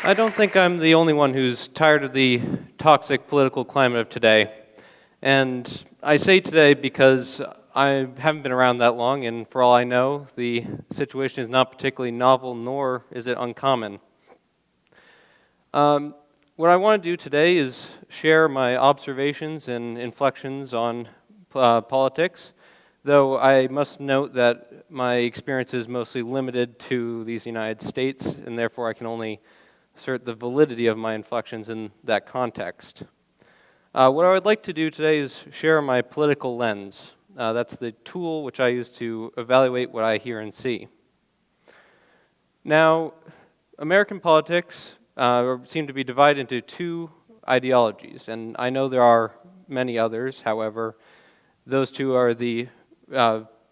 I don't think I'm the only one who's tired of the toxic political climate of today. And I say today because I haven't been around that long, and for all I know, the situation is not particularly novel, nor is it uncommon. What I want to do today is share my observations and inflections on politics, though I must note that my experience is mostly limited to these United States, and therefore I can only assert the validity of my inflections in that context. What I would like to do today is share my political lens. That's the tool which I use to evaluate what I hear and see. Now, American politics seem to be divided into two ideologies, and I know there are many others. However, those two are the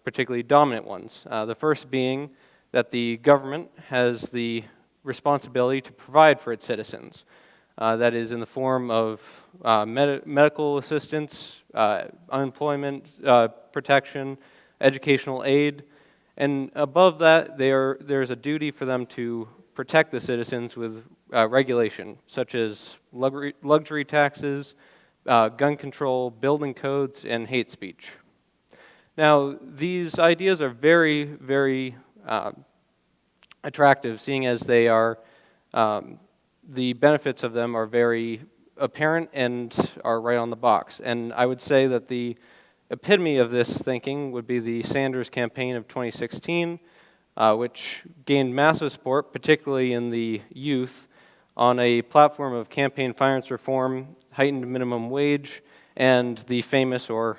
particularly dominant ones. The first being that the government has the responsibility to provide for its citizens. That is in the form of medical assistance, unemployment protection, educational aid, and above that, there's a duty for them to protect the citizens with regulation, such as luxury taxes, gun control, building codes, and hate speech. Now, these ideas are very, very attractive, seeing as they are, the benefits of them are very apparent and are right on the box. And I would say that the epitome of this thinking would be the Sanders campaign of 2016, which gained massive support, particularly in the youth, on a platform of campaign finance reform, heightened minimum wage, and the famous or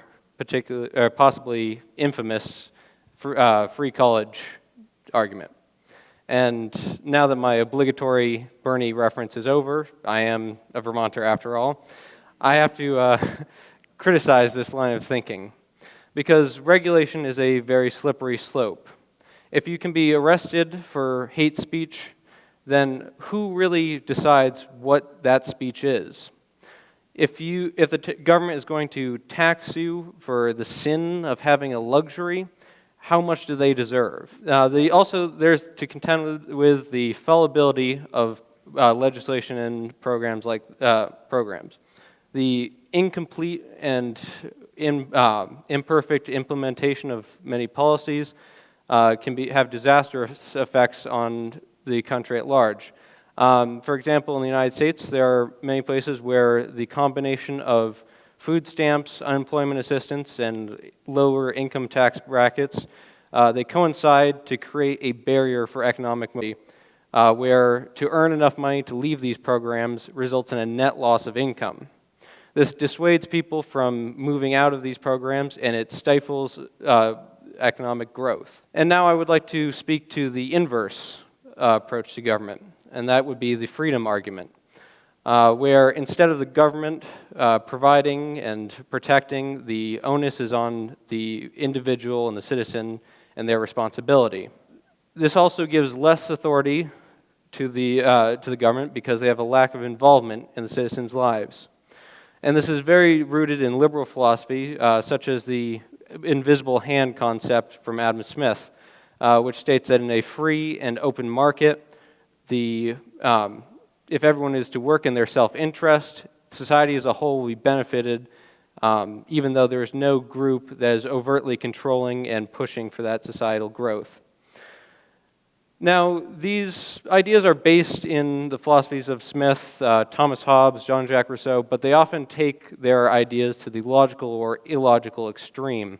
possibly infamous free college argument. And now that my obligatory Bernie reference is over, I am a Vermonter after all, I have to criticize this line of thinking, because regulation is a very slippery slope. If you can be arrested for hate speech, then who really decides what that speech is? If the government is going to tax you for the sin of having a luxury, how much do they deserve? There's to contend with the fallibility of legislation and programs like programs. The incomplete and imperfect implementation of many policies can have disastrous effects on the country at large. For example, in the United States, there are many places where the combination of food stamps, unemployment assistance, and lower income tax brackets, they coincide to create a barrier for economic mobility, where to earn enough money to leave these programs results in a net loss of income. This dissuades people from moving out of these programs, and it stifles economic growth. And now I would like to speak to the inverse approach to government, and that would be the freedom argument. Where instead of the government providing and protecting, the onus is on the individual and the citizen and their responsibility. This also gives less authority to the government because they have a lack of involvement in the citizens' lives. And this is very rooted in liberal philosophy, such as the invisible hand concept from Adam Smith, which states that in a free and open market, if everyone is to work in their self-interest, society as a whole will be benefited, even though there is no group that is overtly controlling and pushing for that societal growth. Now, these ideas are based in the philosophies of Smith, Thomas Hobbes, Jean-Jacques Rousseau, but they often take their ideas to the logical or illogical extreme.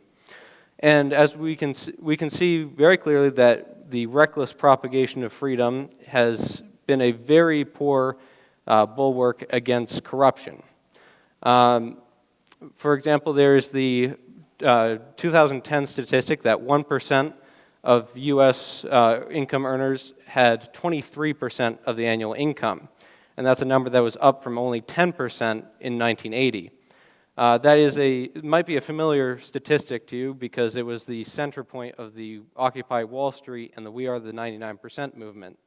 And as we can see very clearly that the reckless propagation of freedom has been a very poor bulwark against corruption. For example, there is the 2010 statistic that 1% of U.S. Income earners had 23% of the annual income, and that's a number that was up from only 10% in 1980. It might be a familiar statistic to you because it was the center point of the Occupy Wall Street and the We Are the 99% movement.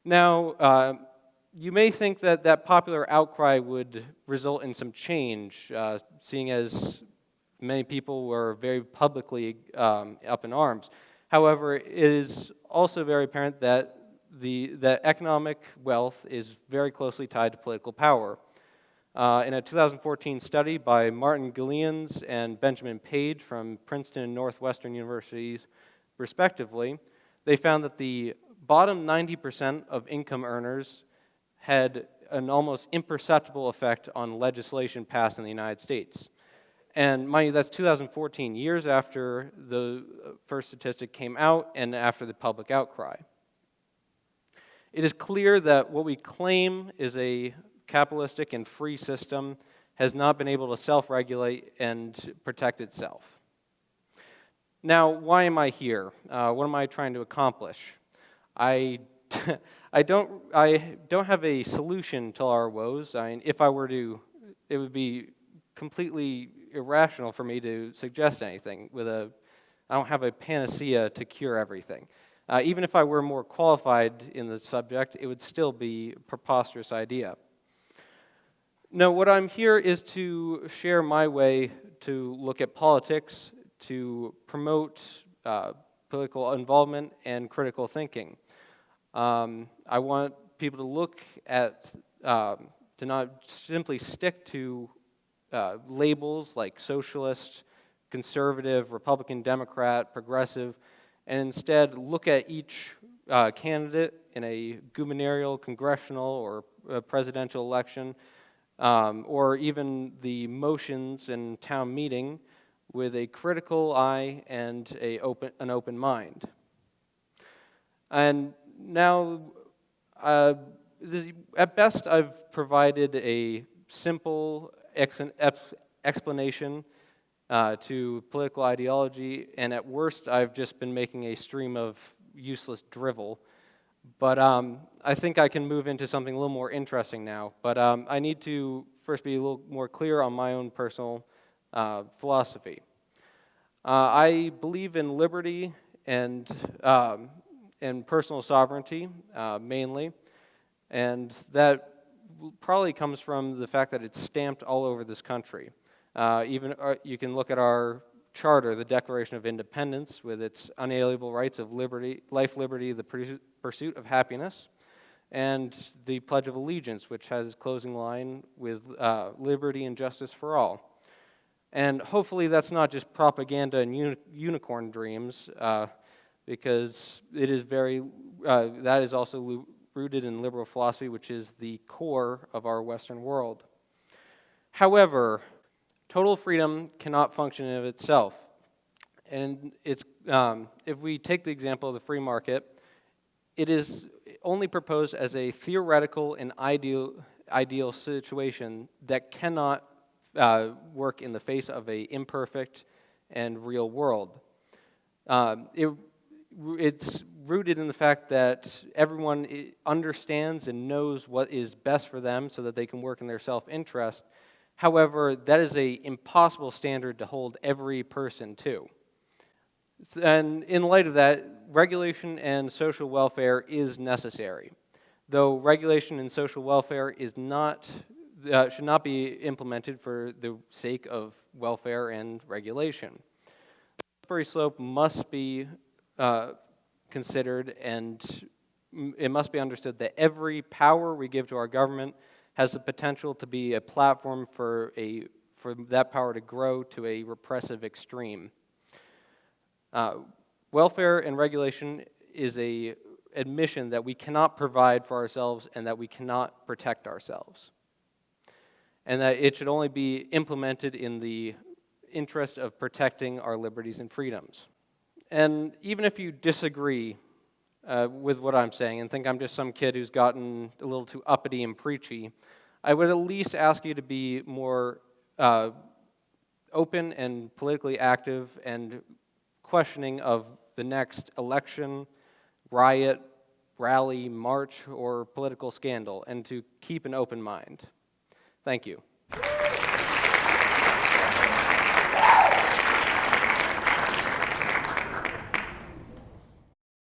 Now, you may think that that popular outcry would result in some change, seeing as many people were very publicly up in arms. However, it is also very apparent that that economic wealth is very closely tied to political power. In a 2014 study by Martin Gillians and Benjamin Page from Princeton and Northwestern universities, respectively, they found that the bottom 90% of income earners had an almost imperceptible effect on legislation passed in the United States. And mind you, that's 2014, years after the first statistic came out and after the public outcry. It is clear that what we claim is a capitalistic and free system has not been able to self-regulate and protect itself. Now, why am I here? What am I trying to accomplish? I don't have a solution to our woes. If I were to, it would be completely irrational for me to suggest anything. I don't have a panacea to cure everything. Even if I were more qualified in the subject, it would still be a preposterous idea. No, what I'm here is to share my way to look at politics, to promote political involvement and critical thinking. I want people to look at, to not simply stick to labels like socialist, conservative, Republican, Democrat, progressive, and instead look at each candidate in a gubernatorial, congressional, or presidential election, or even the motions in town meeting with a critical eye and an open mind. And now, at best, I've provided a simple explanation to political ideology, and at worst, I've just been making a stream of useless drivel. But I think I can move into something a little more interesting now. But I need to first be a little more clear on my own personal philosophy. I believe in liberty and personal sovereignty, mainly, and that probably comes from the fact that it's stamped all over this country. Even you can look at our charter, the Declaration of Independence, with its unalienable rights of liberty, life, liberty, the pursuit of happiness, and the Pledge of Allegiance, which has its closing line with liberty and justice for all. And hopefully that's not just propaganda and unicorn dreams, because it is that is also rooted in liberal philosophy, which is the core of our Western world. However, total freedom cannot function in of itself. And it's, if we take the example of the free market, it is only proposed as a theoretical and ideal situation that cannot work in the face of an imperfect and real world. It's rooted in the fact that everyone understands and knows what is best for them so that they can work in their self-interest. However, that is an impossible standard to hold every person to. And in light of that, regulation and social welfare is necessary. Though regulation and social welfare is should not be implemented for the sake of welfare and regulation. The slippery slope must be considered, and it must be understood that every power we give to our government has the potential to be a platform for that power to grow to a repressive extreme. Welfare and regulation is an admission that we cannot provide for ourselves and that we cannot protect ourselves, and that it should only be implemented in the interest of protecting our liberties and freedoms. And even if you disagree with what I'm saying and think I'm just some kid who's gotten a little too uppity and preachy, I would at least ask you to be more open and politically active and questioning of the next election, riot, rally, march, or political scandal, and to keep an open mind. Thank you.